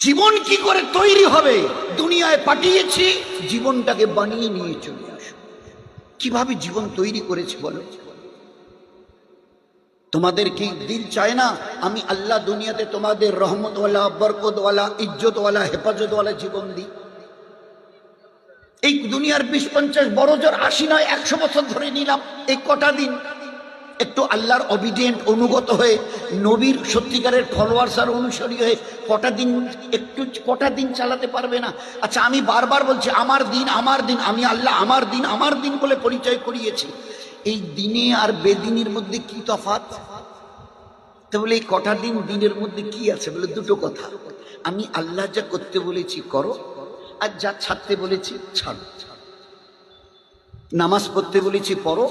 জীবন কি করে তৈরি হবে? দুনিয়ায় পাঠিয়েছি, জীবনটাকে বানিয়ে নিয়ে চলে আসো। কিভাবে জীবন তৈরি করেছে বলো? তোমাদের কি দিল চায় না আমি আল্লাহ দুনিয়াতে তোমাদের রহমতওয়ালা, বরকতওয়ালা, ইজ্জতওয়ালা, হেফাজতওয়ালা জীবন দিই? এই দুনিয়ার 20-50 বড় জোর 80 নয় 100 বছর ধরে নিলাম, এই কটা দিন একটু আল্লাহর অবিডিয়েন্ট অনুগত হয়ে, নবীর সত্যিকারের ফলোয়ার্স আর অনুসারী হয়ে কটা দিন চালাতে পারবে না? আচ্ছা, আমি বারবার বলছি আমার দিন আমার দিন, আমি আল্লাহ আমার দিন বলে পরিচয় করিয়েছি। এই দিনে আর বেদিনের মধ্যে কি তফাৎ? তো বলে এই কটা দিন দিনের মধ্যে কি আছে? বলে দুটো কথা, আমি আল্লাহ যা করতে বলেছি করো, আর যা ছাড়তে বলেছি ছাড়ো। নামাজ পড়তে বলেছি পড়ো,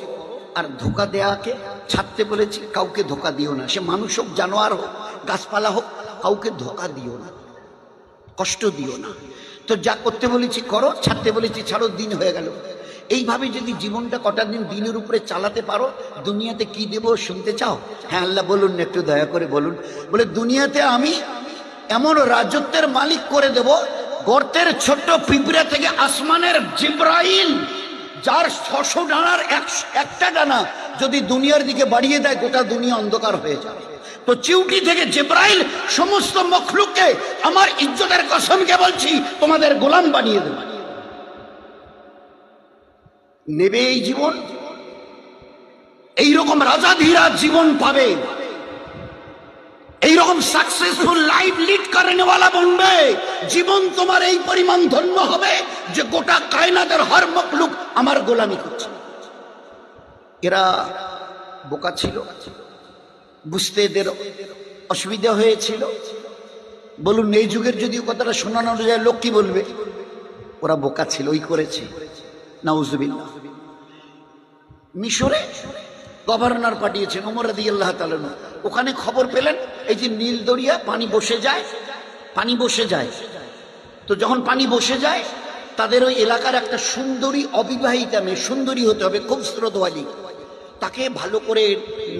আর ধোকা দেয়াকে ছাড়তে বলেছি, কাউকে ধোকা দিও না। সে মানুষ হোক, জানোয়ার হোক, গাছপালা হোক, কাউকে ধোকা দিও না, কষ্ট দিও না। তো যা করতে বলেছি করো, ছাড়তে বলেছি ছাড়ো, দিন হয়ে গেল। এইভাবে যদি জীবনটা কটা দিন দিনের উপরে চালাতে পারো, দুনিয়াতে কি দেব শুনতে চাও? হ্যাঁ আল্লাহ বলুন, একটু দয়া করে বলুন। বলে দুনিয়াতে আমি এমন রাজত্বের মালিক করে দেব, গর্তের ছোট্ট পিঁপড়া থেকে আসমানের জিব্রাইল, যার 600 ডানার একটা ডানা যদি দুনিয়ার দিকে বাড়িয়ে দেয়, গোটা দুনিয়া অন্ধকার হয়ে যাবে। তো চিউটি থেকে জিব্রাইল সমস্ত মখলুককে, আমার ইজ্জতের কসমকে বলছি, তোমাদের গোলাম বানিয়ে দেবে। নেবে এই জীবন? এইরকম রাজাধীরাজ জীবন পাবে, এইরকম সাকসেসফুল লাইফ লিড করেনেওয়ালা বনবে। জীবন তোমার এই পরিমাণ ধন্য হবে যে গোটা কায়নাতের হর মখলুক আমার গোলামি করছে। এরা বোকা ছিল, বুঝতে এদের অসুবিধা হয়েছিল। বলুন, এই যুগের যদি কথাটা শোনানো যায়, লোক কি বলবে? ওরা বোকা ছিল, ওই করেছে। নাউজুবিল্লাহ। মিশরে গভর্নর পাঠিয়েছেন ওমর রাদিয়াল্লাহু তাআলা, ওখানে খবর পেলেন এই যে নীল দরিয়া পানি বসে যায়। তো যখন পানি বসে যায়, তাদের ওই এলাকার একটা সুন্দরী অবিবাহিতা মেয়ে, সুন্দরী হতে হবে, খুব স্রোতওয়ালি, তাকে ভালো করে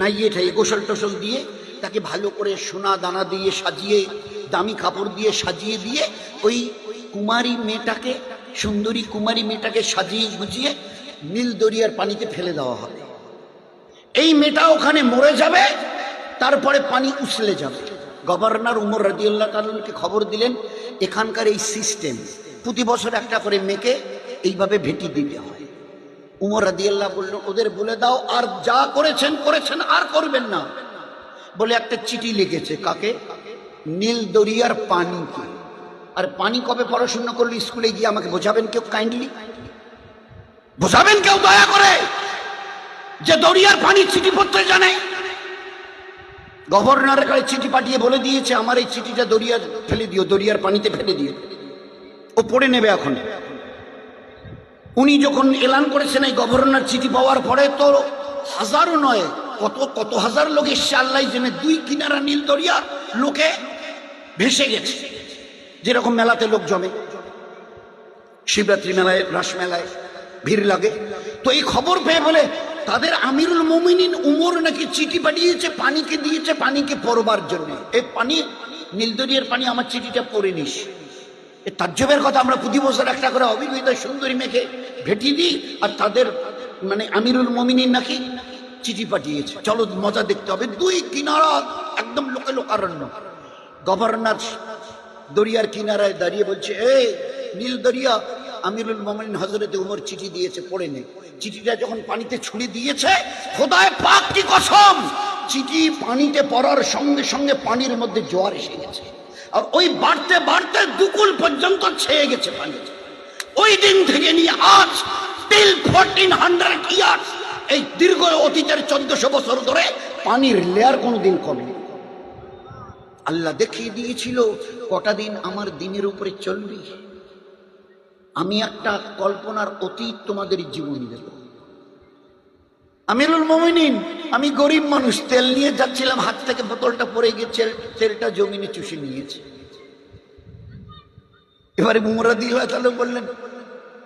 নাইয়ে ঠাইয়ে গোসল টোসল দিয়ে, তাকে ভালো করে সোনা দানা দিয়ে সাজিয়ে, দামি কাপড় দিয়ে সাজিয়ে দিয়ে, ওই কুমারী মেয়েটাকে, সুন্দরী কুমারী মেয়েটাকে সাজিয়ে গুজিয়ে নীল দরিয়ার পানিতে ফেলে দেওয়া হবে। এই মেয়েটা ওখানে মরে যাবে, তারপরে পানি উছলে যাবে। গভর্নর উমর রাদিয়াল্লাহু তাআলাকে খবর দিলেন, এখানকার এই সিস্টেম, প্রতি বছর একটা করে মেয়েকে এইভাবে ভেটি দিতে হয়। উমর রাদিয়াল্লাহু বলল, ওদের বলে দাও আর যা করেছেন আর করবেন না। বলে একটা চিঠি লিখেছে, কাকে? নীল দরিয়ার পানিকে। আর পানি কবে পড়াশোনা করলো স্কুলে গিয়ে? আমাকে বোঝাবেন কেউ, কাইন্ডলি বোঝাবেন কেউ দয়া করে, যে দরিয়ার পানি চিঠি পড়তে জানে? গভর্নরের কাছে চিঠি পাঠিয়ে বলে দিয়েছে, আমার এই চিঠিটা দরিয়ার ফেলে দিও, দরিয়ার পানিতে ফেলে দিও, ও পড়ে নেবে এখন। উনি যখন এলান করেছেন, এই গভর্নর চিঠি পাওয়ার পরে তো হাজারও নয়, কত হাজার লোক এসছে আল্লাহ জেনে। 2 কিনারা নীল দরিয়া লোকে ভেসে গেছে। যেরকম মেলাতে লোক জমে, শিবরাত্রি মেলায়, রাস মেলায় ভিড় লাগে। তো এই খবর পেয়ে বলে, তাদের আমিরুল মুমিনিন উমর নাকি চিঠি পাঠিয়েছে, পানিকে দিয়েছে, পানিকে পড়বার জন্য। এই পানি, নীল দরিয়ার পানি, আমার চিঠিটা পড়ে নিস। এই তাজ্জবের কথা। আমরা প্রতি বছর একটা করে অবিবাহিত সুন্দরী মেয়েকে ভেটি দিই, আর তাদের মানে আমিরুল মুমিনিন নাকি চিঠি পাঠিয়েছে। চলো মজা দেখতে হবে। 2 কিনারা একদম লোকারণ্য। গভর্নর দরিয়ার কিনারায় দাঁড়িয়ে বলছে, এই নীল দরিয়া, আমিরুল মুমিনিন হযরত উমর চিঠি দিয়েছে, পড়ে নে। চিঠিটা যখন পানিতে ছুড়ে দিয়েছে, খোদায় পাক কি কসম, চিঠি পানিতে পড়ার সঙ্গে সঙ্গে পানির মধ্যে জোয়ার এসে গেছে, আর ওই বাড়তে বাড়তে দুকুল পর্যন্ত ছেয়ে গেছে পানি। ওই দিন থেকে নিয়ে আজ টিল 1400 ইয়ার্স, এই দীর্ঘ অতীতের 1400 বছর ধরে পানির লেয়ার কোনোদিন কমেনি। আল্লাহ দেখিয়ে দিয়েছিল কটা দিন আমার দিনের উপরে চলবি। আমি একটা কল্পনার অতীত তোমাদের জীবন দেব। আমিরুল মুমিনিন, আমি গরিব মানুষ, তেল নিয়ে যাচ্ছিলাম, হাত থেকে বোতলটা পড়ে গেছে, তেলটা জমিনে চুষে নিয়েছে। এবারে উমর রাদিয়াল্লাহু তাআলা বললেন,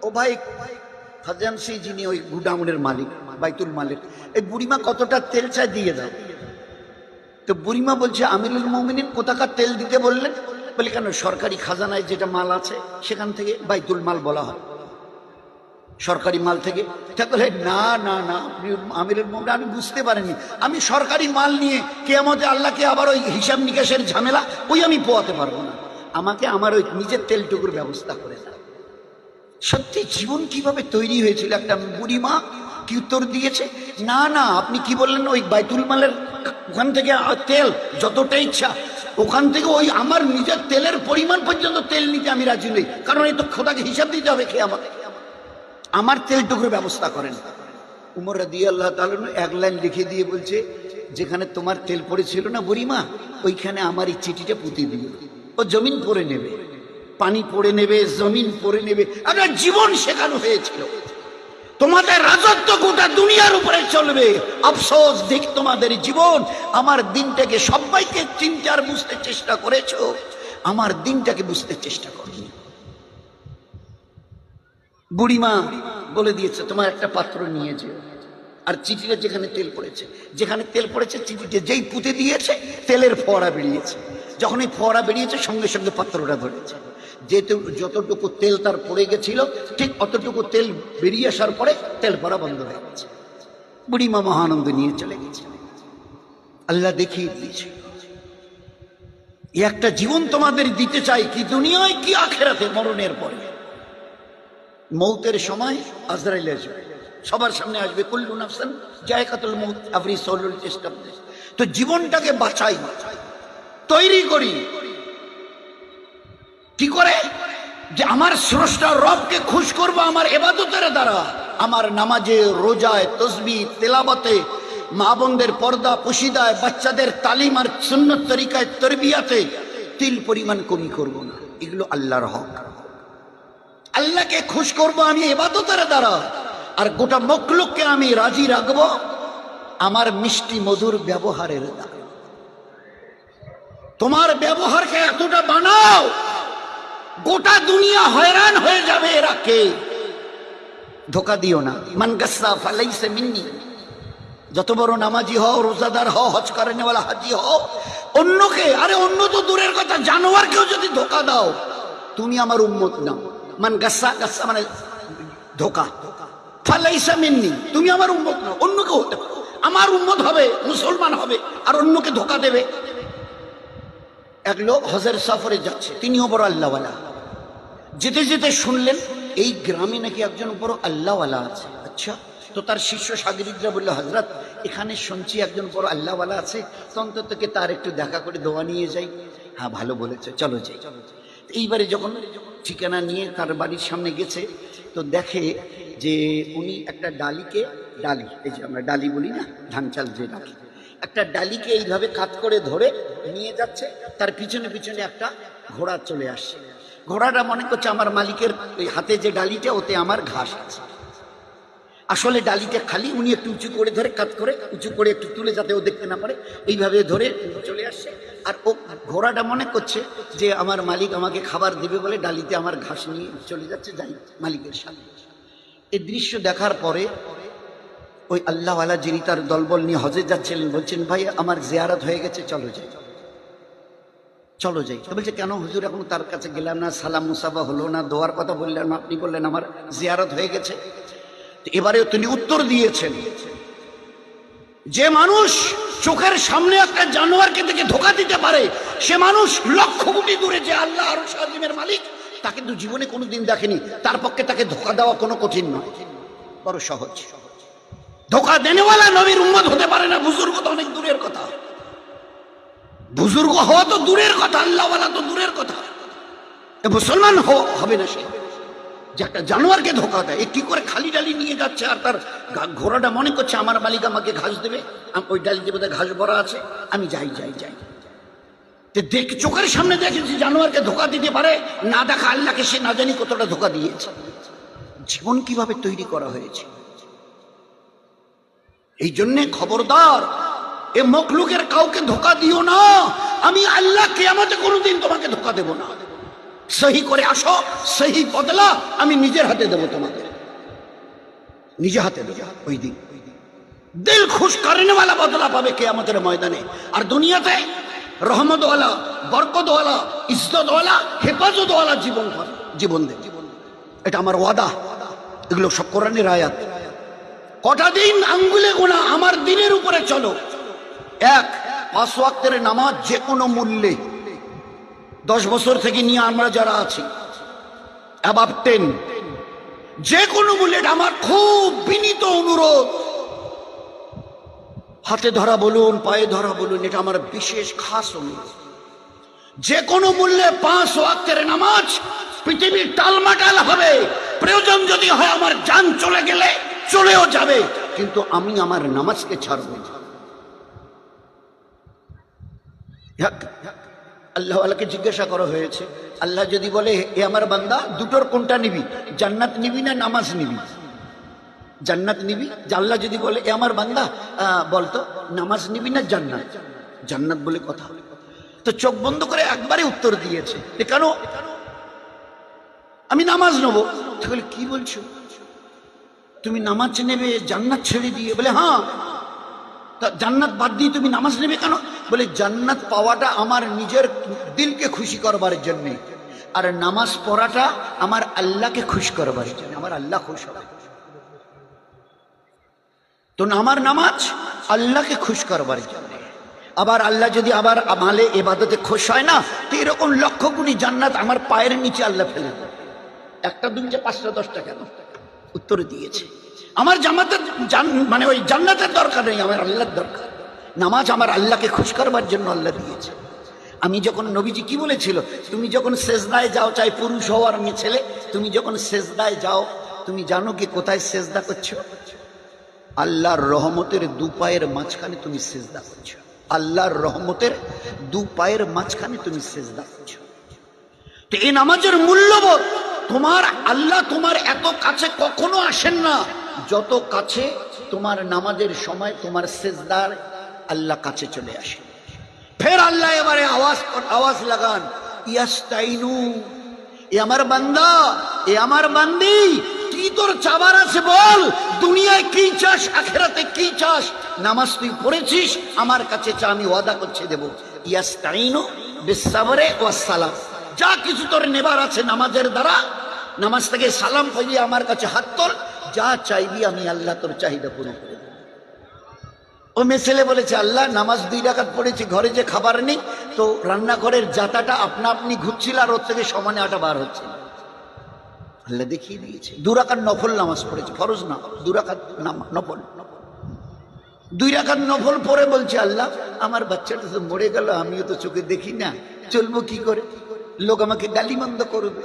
ও ভাই খাজানসি, যিনি ওই গুডাউনের মালিক, বাইতুল মালিক, এই বুড়িমা কতটা তেল চাই দিয়ে দাও। তো বুড়িমা বলছে, আমিরুল মুমিনিন কোথাকার তেল দিতে বললেন? বলে কেন, সরকারি খাজানায় যেটা মাল আছে সেখান থেকে বাইতুল মাল বলা হয়, সরকারি মাল থেকে। বলে না না না, আপনি আমিরের মোহাম্মদ, আমি বুঝতে পারিনি, আমি সরকারি মাল নিয়ে কিয়ামতে আল্লাহকে আবার ওই হিসাব নিকাশের ঝামেলা ওই আমি পোয়াতে পারবো না, আমাকে আমার ওই নিজের তেলটুকুর ব্যবস্থা করে দাও। সত্যি জীবন কিভাবে তৈরি হয়েছিল। একটা বুড়ি মা কি উত্তর দিয়েছে, না না আপনি কি বললেন, ওই বাইতুল মালের ওখান থেকে তেল যতটা ইচ্ছা ওখান থেকে ওই আমার নিজের তেলের পরিমাণ পর্যন্ত তেল নিতে আমি রাজি নই, কারণ এই তো খোদাকে হিসাব দিতে হবে, খেয়ে আমার তেলটুকুর ব্যবস্থা করেন। উমর রাদিয়াল্লাহু তাআলা এক লাইন লিখে দিয়ে বলছে, যেখানে তোমার তেল পড়েছিল না বুড়িমা, ওইখানে আমার এই চিঠিটা পুঁতে দিও, ও জমিন পড়ে নেবে, পানি পড়ে নেবে, জমিন পড়ে নেবে। আপনার জীবন শেখানো হয়েছিল, তোমাদের রাজত্ব গোটা দুনিয়ার উপরে চলবে। আফসোস, দেখ তোমাদের জীবন আমার দিনটাকে, সবাইকে চিনতে আর বুঝতে চেষ্টা করেছো, আমার দিনটাকে বুঝতে চেষ্টা করনি। বুড়িমা বলে দিয়েছে তোমার একটা পাত্র নিয়ে যেও, আর চিঠিটা যেখানে তেল পড়েছে, যেখানে তেল পড়েছে চিঠিটা যেই পুঁতে দিয়েছে তেলের ফোয়ারা বেরিয়েছে, যখন এই ফোয়ারা বেরিয়েছে সঙ্গে সঙ্গে পাত্রটা ধরেছে, যেহেতু যতটুকু তেল তার পড়ে গেছিল ঠিক অতটুকু তেল বেরিয়ে আসার পরে তেল পড়া বন্ধ হয়ে গেছে। বুড়িমা মহানন্দ নিয়ে চলে গেছে। আল্লাহ দেখিয়ে দিয়েছে, একটা জীবন তোমাদের দিতে চাই, কি দুনিয়ায় কি আখেরাতে, মরণের পরে। মৌতের সময় আজরাইল আসবে, সবার সামনে আসবে, কুল্লু নাফসান জায়কাতুল মউত, every soul will taste of this. তো জীবনটাকে বাঁচাই, তৈরি করি কি করে, যে আমার স্রষ্টা রবকে খুশ করবো আমার ইবাদতের দ্বারা, আমার নামাজে, রোজায়, তসবিহ, তেলাওয়াতে, মা বোনদের পর্দা পুশিদায়, বাচ্চাদের তালিম আর সুন্নত তরিকায় তরবিয়াতে তিল পরিমাণ কমি করব না। এগুলো আল্লাহর হক, আল্লাহকে খুশ করব আমি ইবাদতের দ্বারা, আর গোটা মখলুককে আমি রাজি রাখবো আমার মিষ্টি মধুর ব্যবহারের দ্বারা। তোমার ব্যবহারকে এতটা বানাও গোটা দুনিয়া হয়রান হয়ে যাবে, এরা কে, ধোকা দিও না। মান গাসসা ফালাইসা মিন্নি, যত বড় নামাজি হও, রোজাদার হও, হজ করেনেওয়ালা হাজি হও, অন্যকে, আরে অন্য তো দূরের কথা, জানোয়ারকেও যদি ধোকা দাও তুমি আমার উম্মত নাও। মান গাসসা, গাসসা মানে ধোকা, ফালাইসা মিন্নি, তুমি আমার উম্মত নাও, অন্যকে হতে পারো, আমার উম্মত হবে, মুসলমান হবে, আর অন্যকে ধোকা দেবে। এক লোক হজের সফরে যাচ্ছে, তিনিও বড় আল্লাহওয়ালা, যেতে যেতে শুনলেন এই গ্রামে নাকি একজন বড় আল্লাহওয়ালা আছে। আচ্ছা, তো তার শিষ্য সাগরিকরা বলল, হযরত এখানে শুনছি একজন বড় আল্লাহওয়ালা আছে, তো অন্ততকে তার একটু দেখা করে দোয়া নিয়ে যাই। হ্যাঁ ভালো বলেছে, চলো যাই। এইবারে যখন ঠিকানা নিয়ে তার বাড়ির সামনে গেছে, তো দেখে যে উনি একটা ডালিকে, ডালি এই যে আমরা ডালি বলি না, ধান চাল যে ডালি, একটা ডালিকে এইভাবে কাত করে ধরে নিয়ে যাচ্ছে, তার পিছনে পিছনে একটা ঘোড়া চলে আসছে। ঘোড়াটা মনে করছে আমার মালিকের হাতে যে ডালিটা, ওতে আমার ঘাস আছে, আসলে ডালিটা খালি। উনি একটু উঁচু করে ধরে, কাত করে উঁচু করে একটু তুলে, যাতে ও দেখতে না পারে, এইভাবে ধরে চলে আসছে। আর ও ঘোড়াটা মনে করছে যে আমার মালিক আমাকে খাবার দেবে বলে ডালিতে আমার ঘাস নিয়ে চলে যাচ্ছে, যাই মালিকের সামনে। এই দৃশ্য দেখার পরে ওই আল্লাহওয়ালা যিনি তার দলবল নিয়ে হজে যাচ্ছিলেন বলছেন, ভাই আমার জিয়ারত হয়ে গেছে, চলো যাই, চলো যাই। তো বলছে, কেন হুজুর, এখন তার কাছে গেলাম না, সালাম মুসাফা হলো না, দোয়ার কথা বললেন না, আপনি বললেন আমার জিয়ারত হয়ে গেছে। এবারে তিনি উত্তর দিয়েছেন, যে মানুষ চোখের সামনে একটা জানোয়ারকে দেখে ধোকা দিতে পারে, সে মানুষ লক্ষ কোটি দূরে যে আল্লাহ আরশ আজিমের মালিক, তাকে তো জীবনে কোনোদিন দেখেনি, তার পক্ষে তাকে ধোকা দেওয়া কোনো কঠিন নয়, বড় সহজ। ধোকা দেনেওয়ালা নবীর উম্মত হতে পারে না, বুজুর্গ তো অনেক দূরের কথা, বুজুর্গ হওয়া তো দূরের কথা, আল্লাহওয়ালা তো দূরের কথা, মুসলমান হবে না সে, যে একটা জানোয়ারকে ধোকা দেয়। এ কি করে খালি ডালি নিয়ে যাচ্ছে, আর তার ঘোড়াটা মনে করছে আমার মালিক আমাকে ঘাস দেবে, ওই ডালিতে বোধহয় ঘাস ভরা আছে, আমি যাই যাই যাই। দেখ, চোখের সামনে দেখেছি জানোয়ারকে ধোকা দিতে পারে, না দেখা আল্লাহকে সে না জানি কতটা ধোকা দিয়েছে। জীবন কিভাবে তৈরি করা হয়েছে। এই জন্যে খবরদার, এ মখলুকের কাউকে ধোকা দিও না। আমি আল্লাহ কিয়ামতে কোনোদিন তোমাকে ধোকা দেব না। সহি করে আসো, সহি বদলা আমি নিজের হাতে দেবো তোমাকে, নিজে হাতে দেবো। ওই দিন দিল খুশ করেনেওয়ালা বদলা পাবে কিয়ামতের ময়দানে। আর দুনিয়াতে রহমতওয়ালা, বরকতওয়ালা, ইজ্জতওয়ালা, হেফাজতওয়ালা জীবন দেব। এটা আমার ওয়াদা। এগুলো সব কোরআনের আয়াত। কটা দিন আঙ্গুলে গোনা আমার দিনের উপরে চলো। এক, 5 ওয়াক্তের নামাজ যে কোনো মূল্যে। 10 বছর থেকে নিয়ে আমরা যারা আছি অ্যাবাভ 10, যে কোনো মূল্যে আমার খুব বিনীত অনুরোধ, হাতে ধরা বলুন, পায়ে ধরা বলুন, এটা আমার বিশেষ খাস অনুরোধ। যে কোনো মূল্যে 5 ওয়াক্তের নামাজ। পৃথিবীর টালমাটাল হবে, প্রয়োজন যদি হয় আমার জান চলে গেলে চলেও যাবে, কিন্তু আমি আমার নামাজকে ছাড়ব না। আল্লাহওয়ালাকে জিজ্ঞাসা করা হয়েছে, আল্লাহ যদি বলে এ আমার বান্দা দুটোর কোনটা নিবি, জান্নাত নিবি না নামাজ নিবি? জান্নাত নিবি। আল্লাহ যদি বলে এ আমার বান্দা বলতো নামাজ নিবি না জান্নাত, জান্নাত বলে কথা। তো চোখ বন্ধ করে একবারে উত্তর দিয়েছে, কেন? আমি নামাজ নেবো। তাহলে কি বলছো, তুমি নামাজ নেবে জান্নাত ছেড়ে দিয়ে? বলে হ্যাঁ। তা জান্নাত বাদ দিয়ে তুমি নামাজ নেবে কেন? বলে জান্নাত পাওয়াটা আমার নিজের দিলকে খুশি করবার জন্য, আর নামাজ পড়াটা আমার আল্লাহকে খুশি করবার জন্য, আমার আল্লাহ খুশি হবে। তো আমার নামাজ আল্লাহকে খুশ করবার জন্য। আবার আল্লাহ যদি আবার আমালে ইবাদতে খুশ হয় না, তো এরকম লক্ষ কোটি জান্নাত আমার পায়ের নিচে আল্লাহ ফেলে দেয়। একটা দুইটা 5টা 10টা কেন? উত্তর দিয়েছে, আমার মানে ওই জান্নাতের দরকার নেই, আমার আল্লাহর দরকার। নামাজ আমার আল্লাহকে খুশ করবার জন্য আল্লাহ দিয়েছে। আমি যখন, নবীজি কি বলেছিল, তুমি যখন সেজদায় যাও, চাই পুরুষ হও আর মেয়ে ছেলে, তুমি যখন সেজদায় যাও, তুমি জানো কি কোথায় সেজদা করছো? আল্লাহর রহমতের 2 পায়ের মাঝখানে তুমি সেজদা করছো। আল্লাহর রহমতের 2 পায়ের মাঝখানে তুমি সেজদা করছো। তো এই নামাজের মূল্যবোধ, তোমার আল্লাহ তোমার এত কাছে কখনো আসেন না যত কাছে তোমার নামাজের সময় তোমার সেজদার আল্লাহ কাছে চলে আসে। ফের আল্লাহ এবারে আওয়াজ লাগান, ইয়াস্তাইনু, এ আমার বান্দা, এ আমার বান্দি, কি তোর চাবার আছে বল? দুনিয়ায় কি চাস, আখিরাতে কি চাস? নামাজ তুই পড়েছিস, আমার কাছে চা, আমি ওয়াদা করছি দেব। ইয়াস্তাইনু বিসসাবরে ওয়াস সালাম, যা কিছু তোর নেবার আছে নামাজের দ্বারা, নামাজ থেকে সালাম পাইয়ে আমার কাছে হাত তোল, যা চাইবি আমি আল্লাহ তোর চাহিদা পূরণ করে দেব। ও মেয়ে ছেলে বলেছে, আল্লাহ নামাজ 2 রাকাত পড়েছি, ঘরে যে খাবার নেই, তো রান্নাঘরের জাতাটা আপনা আপনি ঘুরছিল আর ওর থেকে সমানে আটা বার হচ্ছে। আল্লাহ দেখিয়ে দিয়েছে। 2 রাকাত নফল নামাজ পড়েছে, ফরজ না, 2 রাকাত নফল। 2 রাকাত নফল পড়ে বলছে, আল্লাহ আমার বাচ্চাটা তো মরে গেল, আমিও তো চোখে দেখি না, চলবো কি করে? লোক আমাকে গালিমন্দ করবে।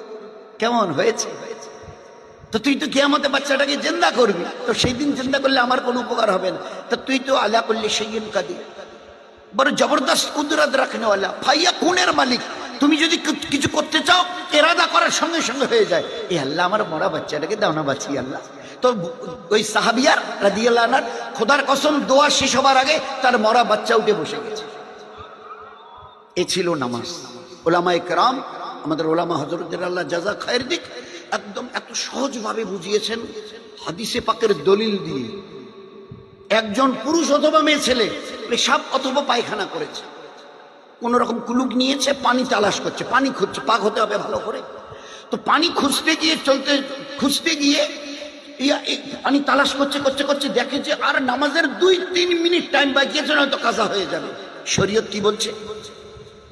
কেমন হয়েছে? তো তুই তো কিয়ামতে বাচ্চাটাকে জিন্দা করবি, তো সেই দিন জিন্দা করলে আমার কোনো উপকার হবে না। তা তুই তো আলা করলে সেইন কাদির, বড় জবরদস্ত কুদরত রাখনেওয়ালা, ফাইয়া কুনের মালিক। তুমি যদি কিছু করতে চাও, এরাদা করার সঙ্গে সঙ্গে হয়ে যায়। এ আল্লাহ আমার মরা বাচ্চাটাকে দাও না বাঁচিয়ে আল্লাহ। তো ওই সাহাবিয়ার রাদিয়াল্লাহু আনহু খোদার কসম দোয়া শেষ হবার আগে তার মরা বাচ্চা উঠে বসে গেছে। এ ছিল নামাজ। ওলামায়ে কেরাম, আমাদের ওলামা হযরতদের আল্লাহ জাযা খায়ের দিক, একদম এত সহজভাবে বুঝিয়েছেন হাদিসে পাকের দলিল দিয়ে। একজন পুরুষ অথবা মেয়ে ছেলে পেশাব অথবা পায়খানা করেছে, কোন রকম কুলুক নিয়েছে, পানি তালাশ করছে, পানি খুঁজছে, পাক হতে হবে ভালো করে। তো পানি খুঁজতে গিয়ে পানি তালাশ করছে দেখে যে আর নামাজের 2-3 মিনিট টাইম বাকি আছে, নয়তো কাজা হয়ে যাবে। শরীয়ত কি বলছে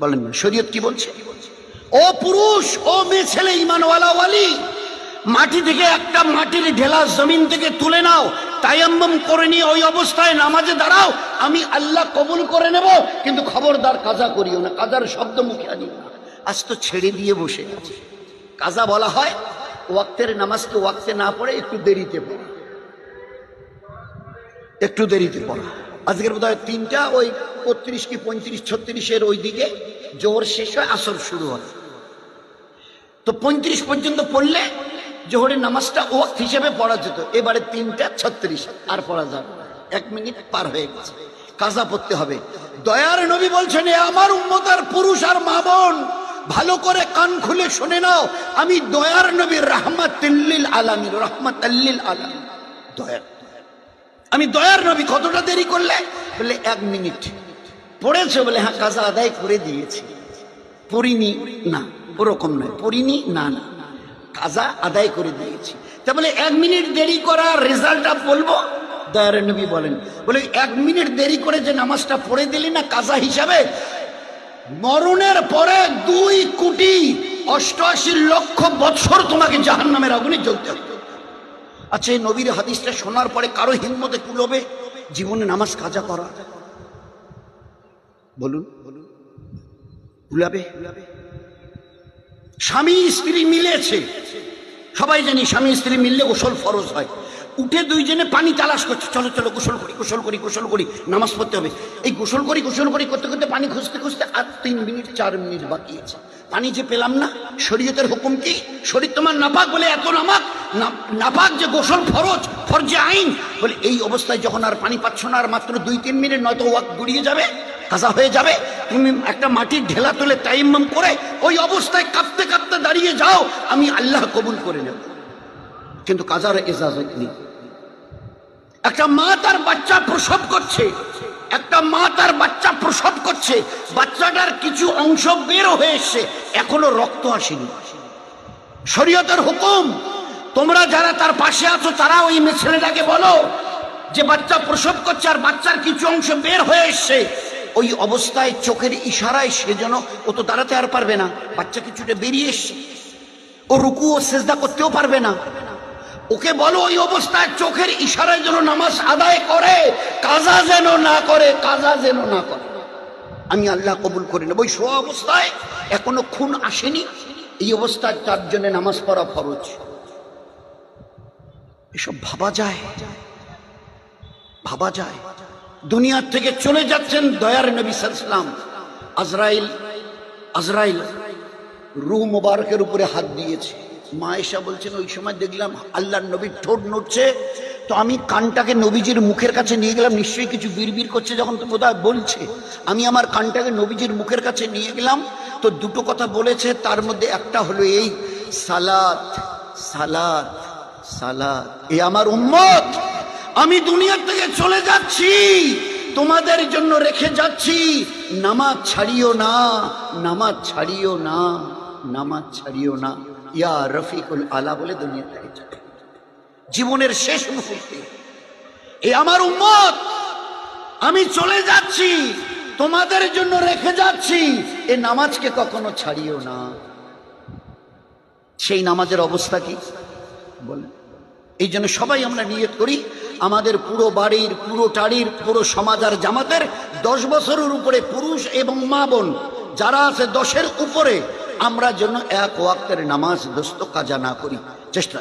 বলেন না? শরীয়ত কি বলছে? ও পুরুষ, ও মেয়ে ছেলে, ঈমানওয়ালা ওয়ালি, মাটি থেকে একটা মাটির ঢেলা জমিন থেকে তুলে নাও, তায়াম্মুম করে নিয়ে ওই অবস্থায় নামাজে দাঁড়াও, আমি আল্লাহ কবুল করে নেব, কিন্তু খবরদার কাজা করিও না, কাজার শব্দ মুখে আনিও না। আজ তো ছেড়ে দিয়ে বসে আছে। কাজা বলা হয় ওয়াক্তের নামাজকে ওয়াক্তে না পড়ে একটু দেরিতে পড়া, একটু দেরিতে পড়া। আজকের বোধ হয় 3টা ওই 32 কি 35 36 ওই দিকে জোহর শেষ হয়, আসর শুরু হয়। তো 35 পর্যন্ত পড়লে জোহরের নামাজটা ওয়াক্ত হিসেবে পড়া যেত। এবারে 3টা 36 আর পড়া যাবে, 1 মিনিট পার হয়ে গেছে, কাজা পড়তে হবে। দয়ার নবী বলছেন, এ আমার উম্মতের পুরুষ আর মা বোন, ভালো করে কান খুলে শুনে নাও, আমি দয়ার নবী, রাহমাতুল লিল আলামিন, রাহমাতুল লিল আলামিন, দয়ার, আমি দয়ার নবী। কতটা দেরি করলে? বলে 1 মিনিট। পড়েছে বলে হ্যাঁ কাজা আদায় করে দিয়েছি, পড়িনি না, ওরকম নয়, পড়িনি না না, কাজা আদায় করে দিয়েছি। তা বলে 1 মিনিট দেরি করার রেজাল্টটা বলবো? দয়ার নবী বলেন, বলে 1 মিনিট দেরি করে যে নামাজটা পড়ে দিলি না কাজা হিসাবে, মরণের পরে 2,88,00,000 বছর তোমাকে জাহান্নামের আগুনে জ্বলতে হবে। আচ্ছা, এই নবীর হাদিসটা শোনার পরে কারো হিম্মতে কুলবে জীবনে নামাজ কাজা করা? বলুন বলুন, কুলাবে? স্বামী স্ত্রী মিলেছে, সবাই জানি স্বামী স্ত্রী মিললে গোসল ফরজ হয়। উঠে দুইজনে পানি তালাশ করছে, চলো চলো গোসল করি গোসল করি গোসল করি, নামাজ পড়তে হবে। এই গোসল করি করতে করতে পানি খুঁজতে খুঁজতে আর 3 মিনিট 4 মিনিট বাকি আছে, পানি যে পেলাম না। শরীয়তের হুকুম কি? শরীর তোমার নাপাক বলে এত নাপাক যে গোসল ফরজে আইন বলে। এই অবস্থায় যখন আর পানি পাচ্ছ না, আর মাত্র 2-3 মিনিট, নয়তো ওয়াক্ত গড়িয়ে যাবে, কাজা হয়ে যাবে, তুমি একটা মাটির ঢেলা তুলে তাইম্মাম করে ওই অবস্থায় কাঁপতে কাঁপতে দাঁড়িয়ে যাও, আমি আল্লাহ কবুল করে নেব, কিন্তু কাজার ইজাজত নেই। একটা মা তার বাচ্চা প্রসব করছে, বাচ্চাটার কিছু অংশ বের হয়ে এসছে, এখনো রক্ত আসেনি। শরীয়তের হুকুম, তোমরা যারা তার পাশে আছো তারা ওই ছেলেটাকে বলো যে বাচ্চা প্রসব করছে আর বাচ্চার কিছু অংশ বের হয়ে এসছে, ওই অবস্থায় চোখের ইশারায় সে যেন, ও তো দাঁড়াতে আর পারবে না, বাচ্চা কিছুটা বেরিয়ে এসছে, ও রুকু ও সেজদা করতেও পারবে না, ওকে বলো ওই অবস্থায় চোখের ইশারায় যেন নামাজ আদায় করে, কাজা যেন না করে, আমি আল্লাহ কবুল করে নেব। ওই শোয়া অবস্থায় এখনো খুন আসেনি, এই অবস্থায় তার জন্য নামাজ পড়া ফরজ। এসব ভাবা যায়? দুনিয়ার থেকে চলে যাচ্ছেন দয়ার নবী সাল্লাল্লাহু আলাইহি ওয়াসাল্লাম, আজরাইল রূহ মোবারকের উপরে হাত দিয়েছে। মা আয়েশা বলছেন, ওই সময় দেখলাম আল্লাহর নবীর ঠোঁট নড়ছে, তো আমি কানটাকে নবীজির মুখের কাছে নিয়ে গেলাম, নিশ্চয়ই কিছু বিড়বিড় করছে যখন তো বোধহয় বলছে, আমি আমার কানটাকে নবীজির মুখের কাছে নিয়ে গেলাম, তো দুটো কথা বলেছে, তার মধ্যে একটা হলো এই, সালাত সালাত সালাত। এ আমার উম্মত, আমি দুনিয়ার থেকে চলে যাচ্ছি, তোমাদের জন্য রেখে যাচ্ছি, নামাজ ছাড়িও না, নামাজ ছাড়িও না, নামাজ ছাড়িও না, ইয়া রফিকুল আলা বলে দুনিয়া থেকে যাবে। জীবনের শেষ মুহূর্তে এ আমার উম্মত, আমি চলে যাচ্ছি, তোমাদের জন্য রেখে যাচ্ছি, এ নামাজকে কখনো ছাড়িও না। সেই নামাজের অবস্থা কি বলেন? এই জন্য সবাই আমরা নিয়ত করি, আমাদের পুরো বাড়ির, পুরো টাড়ির, পুরো সমাজ আর জামাতের 10 বছরের উপরে পুরুষ এবং মা বোন যারা আছে 10-এর উপরে, আমরা যেন 1 ওয়াক্তের নামাজ দোস্ত কাজা না করি, চেষ্টা